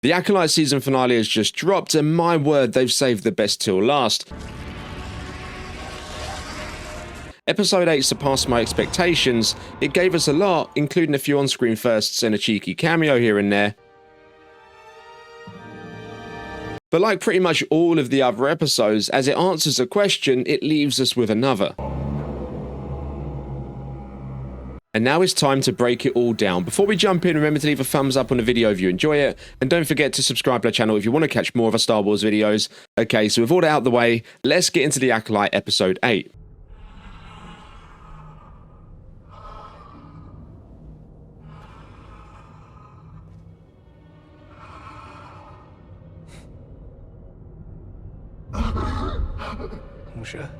The Acolyte season finale has just dropped, and my word, they've saved the best till last. Episode 8 surpassed my expectations. It gave us a lot, including a few on-screen firsts and a cheeky cameo here and there. But like pretty much all of the other episodes, as it answers a question, it leaves us with another. And now it's time to break it all down. Before we jump in, remember to leave a thumbs up on the video if you enjoy it, and don't forget to subscribe to the channel if you want to catch more of our Star Wars videos. Okay, so with all that out of the way, let's get into The Acolyte Episode 8. Osha?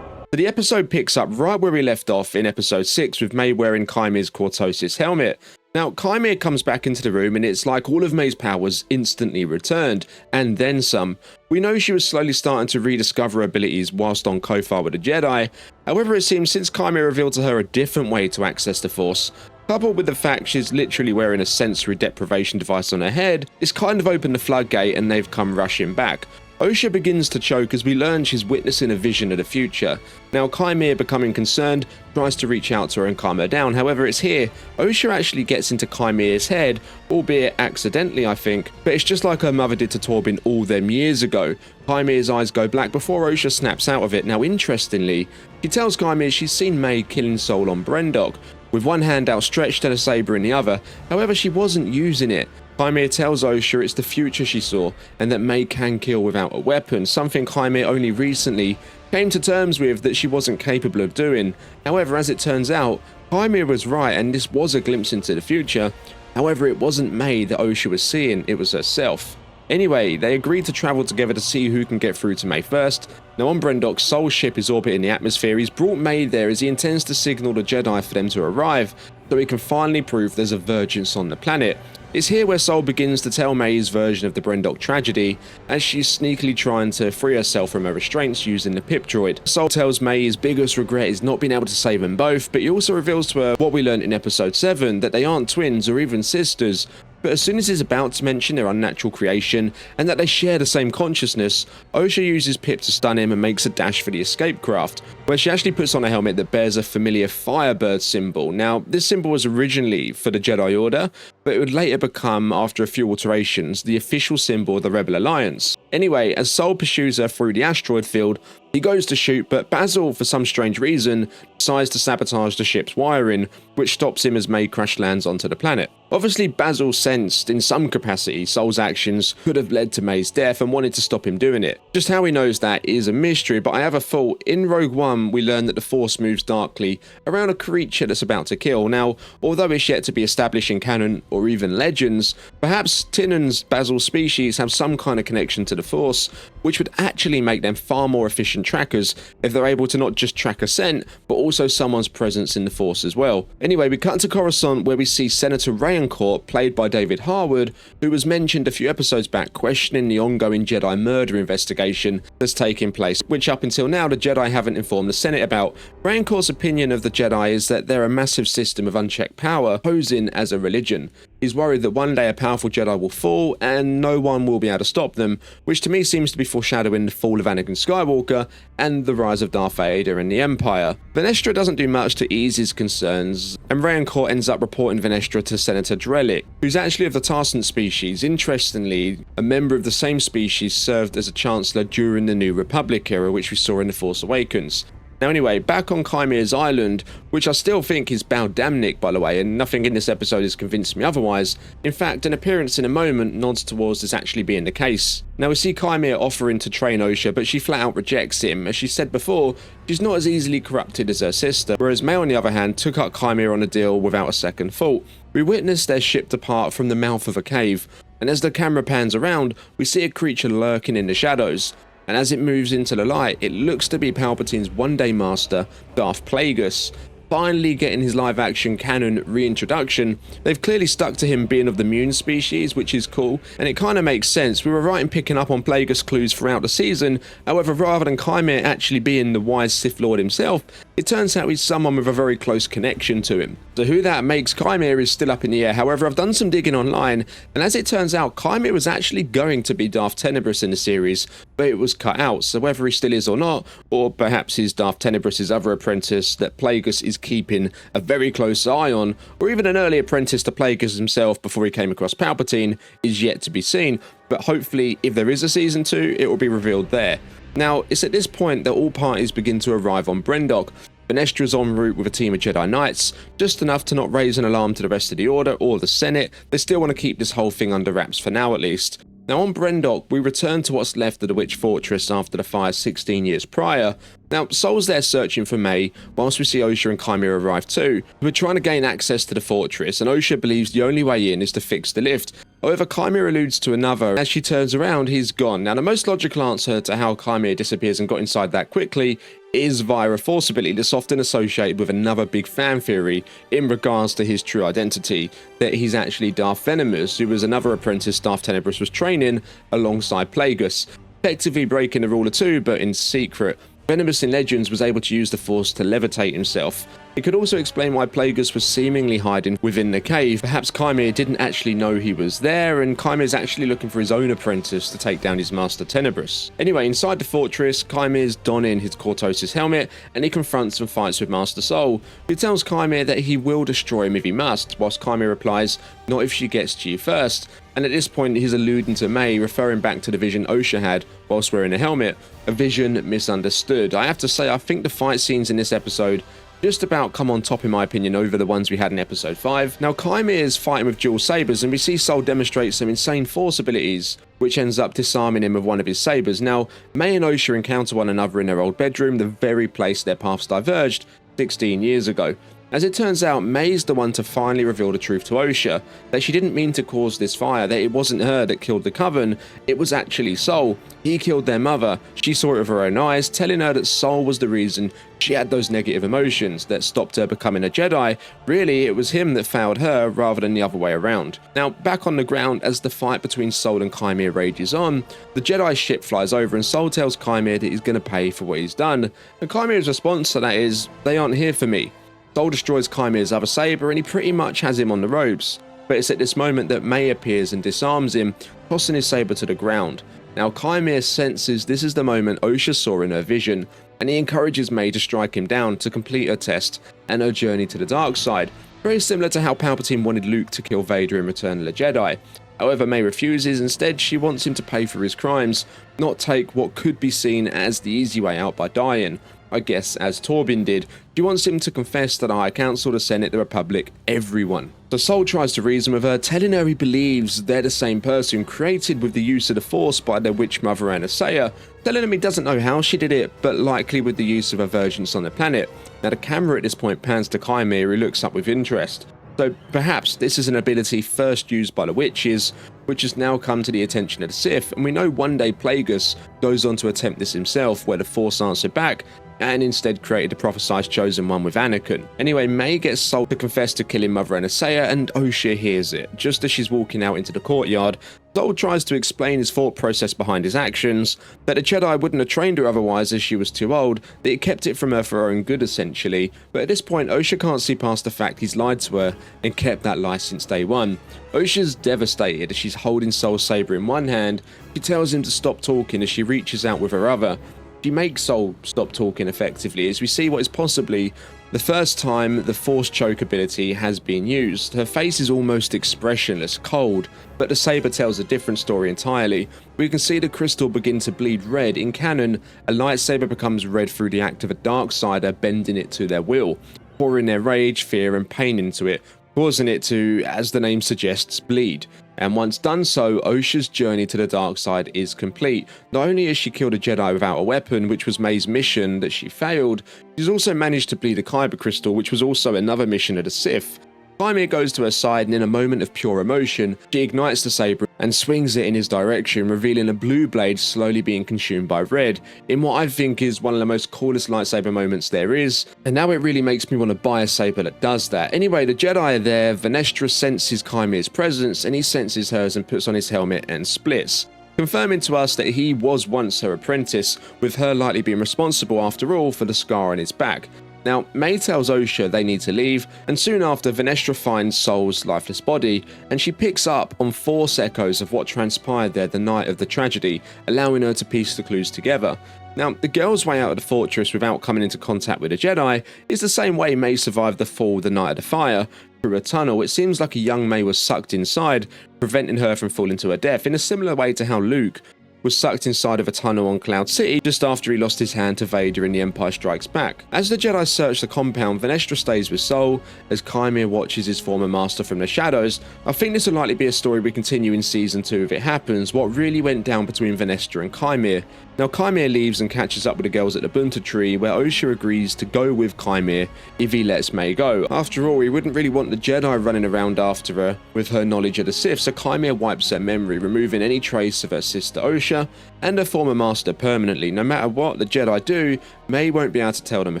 So the episode picks up right where we left off in episode 6 with May wearing Qimir's Cortosis helmet. Now, Qimir comes back into the room and it's like all of May's powers instantly returned, and then some. We know she was slowly starting to rediscover her abilities whilst on Kofar with the Jedi. However, it seems since Qimir revealed to her a different way to access the Force, coupled with the fact she's literally wearing a sensory deprivation device on her head, it's kind of opened the floodgate and they've come rushing back. Osha begins to choke as we learn she's witnessing a vision of the future. Now, Qimir, becoming concerned, tries to reach out to her and calm her down. However, it's here Osha actually gets into Qimir's head, albeit accidentally, I think, but it's just like her mother did to Torbin all them years ago. Qimir's eyes go black before Osha snaps out of it. Now, interestingly, she tells Qimir she's seen May killing Soul on Brendok, with one hand outstretched and a saber in the other. However, she wasn't using it. Qimir tells Osha it's the future she saw, and that May can kill without a weapon, something Qimir only recently came to terms with that she wasn't capable of doing. However, as it turns out, Qimir was right and this was a glimpse into the future. However, it wasn't May that Osha was seeing, it was herself. Anyway, they agreed to travel together to see who can get through to May first. Now on Brendok, Soul's ship is orbiting the atmosphere. He's brought May there as he intends to signal the Jedi for them to arrive, so he can finally prove there's a vergence on the planet. It's here where Soul begins to tell May his version of the Brendok tragedy, as she's sneakily trying to free herself from her restraints using the pip droid. Soul tells May his biggest regret is not being able to save them both, but he also reveals to her what we learned in episode 7, that they aren't twins or even sisters. But as soon as he's about to mention their unnatural creation and that they share the same consciousness, Osha uses Pip to stun him and makes a dash for the escape craft, where she actually puts on a helmet that bears a familiar Firebird symbol. Now, this symbol was originally for the Jedi Order, but it would later become, after a few alterations, the official symbol of the Rebel Alliance. Anyway, as Soul pursues her through the asteroid field, he goes to shoot, but Basil, for some strange reason, decides to sabotage the ship's wiring, which stops him as May crash lands onto the planet. Obviously, Basil sensed, in some capacity, Soul's actions could have led to May's death and wanted to stop him doing it. Just how he knows that is a mystery, but I have a thought. In Rogue One, we learn that the Force moves darkly around a creature that's about to kill. Now, although it's yet to be established in canon or even legends, perhaps Tinan's Basil species have some kind of connection to the Force, which would actually make them far more efficient trackers if they're able to not just track a scent, but also someone's presence in the Force as well. Anyway, we cut to Coruscant where we see Senator Rayancourt, played by David Harwood, who was mentioned a few episodes back, questioning the ongoing Jedi murder investigation that's taking place, which up until now the Jedi haven't informed the Senate about. Rayancourt's opinion of the Jedi is that they're a massive system of unchecked power, posing as a religion. He's worried that one day a powerful Jedi will fall and no one will be able to stop them, which to me seems to be foreshadowing the fall of Anakin Skywalker and the rise of Darth Vader and the Empire. Venestra doesn't do much to ease his concerns, and Rayancourt ends up reporting Venestra to Senator Drellick, who's actually of the Tarsant species. Interestingly, a member of the same species served as a Chancellor during the New Republic era, which we saw in The Force Awakens. Now anyway, back on Qimir's island, which I still think is Baldamnic by the way, and nothing in this episode has convinced me otherwise. In fact, an appearance in a moment nods towards this actually being the case. Now we see Qimir offering to train Osha, but she flat out rejects him. As she said before, she's not as easily corrupted as her sister, whereas May on the other hand took up Qimir on a deal without a second thought. We witness their ship depart from the mouth of a cave, and as the camera pans around, we see a creature lurking in the shadows. And as it moves into the light, it looks to be Palpatine's one-day master, Darth Plagueis. Finally getting his live-action canon reintroduction, they've clearly stuck to him being of the Mune species, which is cool, and it kind of makes sense. We were right in picking up on Plagueis clues throughout the season. However, rather than Qimir actually being the wise Sith Lord himself, it turns out he's someone with a very close connection to him. So who that makes Qimir is still up in the air. However, I've done some digging online, and as it turns out, Qimir was actually going to be Darth Tenebrous in the series, but it was cut out. So whether he still is or not, or perhaps he's Darth Tenebrous' other apprentice that Plagueis is keeping a very close eye on, or even an early apprentice to Plagueis himself before he came across Palpatine, is yet to be seen. But hopefully, if there is a season 2, it will be revealed there. Now, it's at this point that all parties begin to arrive on Brendok. Venestra's en route with a team of Jedi Knights, just enough to not raise an alarm to the rest of the Order or the Senate. They still want to keep this whole thing under wraps for now at least. Now on Brendok, we return to what's left of the Witch Fortress after the fire 16 years prior. Now, Sol's there searching for May, whilst we see Osha and Qimir arrive too. We're trying to gain access to the fortress, and Osha believes the only way in is to fix the lift. However, Qimir alludes to another. As she turns around, he's gone. Now, the most logical answer to how Qimir disappears and got inside that quickly is via a force ability that's often associated with another big fan theory in regards to his true identity, that he's actually Darth Venomous, who was another apprentice Darth Tenebrous was training alongside Plagueis, effectively breaking the rule of two, but in secret. Venomous in Legends was able to use the Force to levitate himself. It could also explain why Plagueis was seemingly hiding within the cave. Perhaps Qimir didn't actually know he was there, and Qimir actually looking for his own apprentice to take down his master Tenebrous. Anyway, inside the fortress, Qimir's donning his Cortosis helmet, and he confronts and fights with Master Sol, who tells Qimir that he will destroy him if he must, whilst Qimir replies, "Not if she gets to you first." And at this point, he's alluding to May, referring back to the vision Osha had whilst wearing a helmet, a vision misunderstood. I have to say, I think the fight scenes in this episode just about come on top in my opinion over the ones we had in episode 5. Now Qimir is fighting with dual sabers, and we see Sol demonstrate some insane force abilities, which ends up disarming him with one of his sabers. Now May and Osha encounter one another in their old bedroom, the very place their paths diverged 16 years ago. As it turns out, May's the one to finally reveal the truth to Osha, that she didn't mean to cause this fire, that it wasn't her that killed the Coven, it was actually Sol. He killed their mother. She saw it with her own eyes, telling her that Sol was the reason she had those negative emotions that stopped her becoming a Jedi. Really, it was him that failed her rather than the other way around. Now, back on the ground, as the fight between Sol and Qimir rages on, the Jedi ship flies over and Sol tells Qimir that he's going to pay for what he's done. And Qimir's response to that is, "They aren't here for me." Sol destroys Qimir's other saber and he pretty much has him on the ropes. But it's at this moment that May appears and disarms him, tossing his saber to the ground. Now Qimir senses this is the moment Osha saw in her vision, and he encourages May to strike him down to complete her test and her journey to the dark side, very similar to how Palpatine wanted Luke to kill Vader in Return of the Jedi. However, May refuses. Instead, she wants him to pay for his crimes, not take what could be seen as the easy way out by dying. I guess as Torbin did. She wants him to confess to the High Council, the Senate, the Republic, everyone. So Sol tries to reason with her, telling her he believes they're the same person, created with the use of the Force by their witch mother Anastasia, telling him he doesn't know how she did it, but likely with the use of her versions on the planet. Now the camera at this point pans to Qimir, who looks up with interest. So perhaps this is an ability first used by the witches, which has now come to the attention of the Sith, and we know one day Plagueis goes on to attempt this himself, where the Force answered back, and instead created the prophesied chosen one with Anakin. Anyway, May gets Sol to confess to killing Mother Anastasia, and Osha hears it. Just as she's walking out into the courtyard, Sol tries to explain his thought process behind his actions, that the Jedi wouldn't have trained her otherwise as she was too old, that he kept it from her for her own good essentially. But at this point, Osha can't see past the fact he's lied to her and kept that lie since day one. Osha's devastated as she's holding Sol's saber in one hand. She tells him to stop talking as she reaches out with her other. She makes Sol stop talking effectively as we see what is possibly the first time the Force choke ability has been used. Her face is almost expressionless, cold, but the saber tells a different story entirely. We can see the crystal begin to bleed red. In canon, a lightsaber becomes red through the act of a Darksider bending it to their will, pouring their rage, fear and pain into it, causing it to, as the name suggests, bleed. And once done so, Osha's journey to the dark side is complete. Not only has she killed a Jedi without a weapon, which was May's mission that she failed, she's also managed to bleed a Kyber crystal, which was also another mission of the Sith. Qimir goes to her side, and in a moment of pure emotion, she ignites the saber and swings it in his direction, revealing a blue blade slowly being consumed by red, in what I think is one of the most coolest lightsaber moments there is, and now it really makes me want to buy a saber that does that. Anyway, the Jedi are there. Venestra senses Kymir's presence, and he senses hers and puts on his helmet and splits, confirming to us that he was once her apprentice, with her likely being responsible after all for the scar on his back. Now, May tells Osha they need to leave, and soon after, Venestra finds Sol's lifeless body, and she picks up on Force echoes of what transpired there the night of the tragedy, allowing her to piece the clues together. Now, the girl's way out of the fortress without coming into contact with a Jedi is the same way May survived the fall the night of the fire. Through a tunnel, it seems like a young May was sucked inside, preventing her from falling to her death, in a similar way to how Luke was sucked inside of a tunnel on Cloud City just after he lost his hand to Vader in The Empire Strikes Back. As the Jedi search the compound, Venestra stays with Sol as Qimir watches his former master from the shadows. I think this will likely be a story we continue in Season 2 if it happens, what really went down between Venestra and Qimir. Now, Qimir leaves and catches up with the girls at the Bunta Tree, where Osha agrees to go with Qimir if he lets May go. After all, he wouldn't really want the Jedi running around after her with her knowledge of the Sith, so Qimir wipes her memory, removing any trace of her sister Osha and her former master permanently. No matter what the Jedi do, May won't be able to tell them a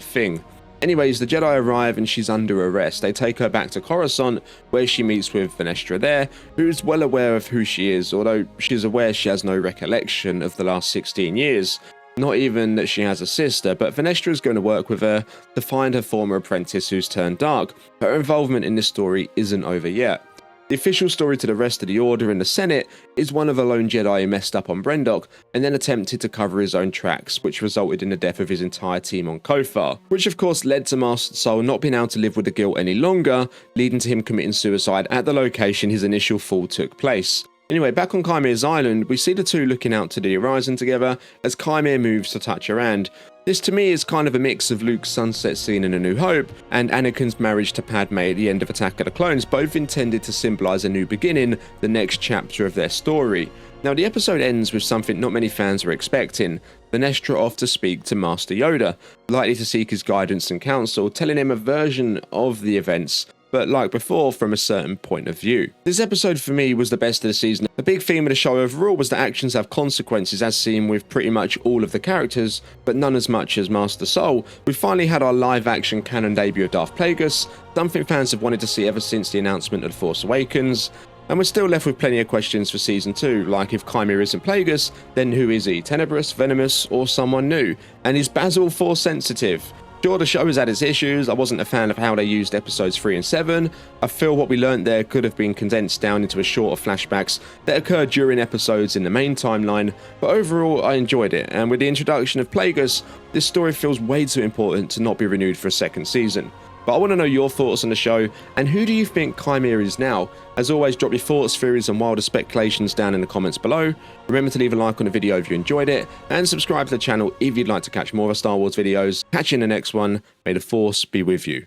thing. Anyways, the Jedi arrive and she's under arrest. They take her back to Coruscant, where she meets with Venestra there, who's well aware of who she is, although she's aware she has no recollection of the last 16 years. Not even that she has a sister, but Venestra is going to work with her to find her former apprentice who's turned dark. Her involvement in this story isn't over yet. The official story to the rest of the Order and the Senate is one of a lone Jedi who messed up on Brendok and then attempted to cover his own tracks, which resulted in the death of his entire team on Kothar, which of course led to Master Sol not being able to live with the guilt any longer, leading to him committing suicide at the location his initial fall took place. Anyway, back on Qimmir's island, we see the two looking out to the horizon together as Qimir moves to touch her hand. This to me is kind of a mix of Luke's sunset scene in A New Hope and Anakin's marriage to Padme at the end of Attack of the Clones, both intended to symbolise a new beginning, the next chapter of their story. Now, the episode ends with something not many fans were expecting: Venestra off to speak to Master Yoda, likely to seek his guidance and counsel, telling him a version of the events, but like before, from a certain point of view. This episode for me was the best of the season. The big theme of the show overall was that actions have consequences, as seen with pretty much all of the characters, but none as much as Master Sol. We finally had our live action canon debut of Darth Plagueis, something fans have wanted to see ever since the announcement of The Force Awakens, and we're still left with plenty of questions for Season 2, like if Qimir isn't Plagueis, then who is he? Tenebrous, venomous, or someone new? And is Basil Force sensitive? Sure, the show has had its issues. I wasn't a fan of how they used episodes 3 and 7. I feel what we learnt there could have been condensed down into a shorter flashbacks that occurred during episodes in the main timeline, but overall I enjoyed it, and with the introduction of Plagueis, this story feels way too important to not be renewed for a second season. But I want to know your thoughts on the show, and who do you think Qimir is now? As always, drop your thoughts, theories and wilder speculations down in the comments below. Remember to leave a like on the video if you enjoyed it, and subscribe to the channel if you'd like to catch more of Star Wars videos. Catch you in the next one. May the Force be with you.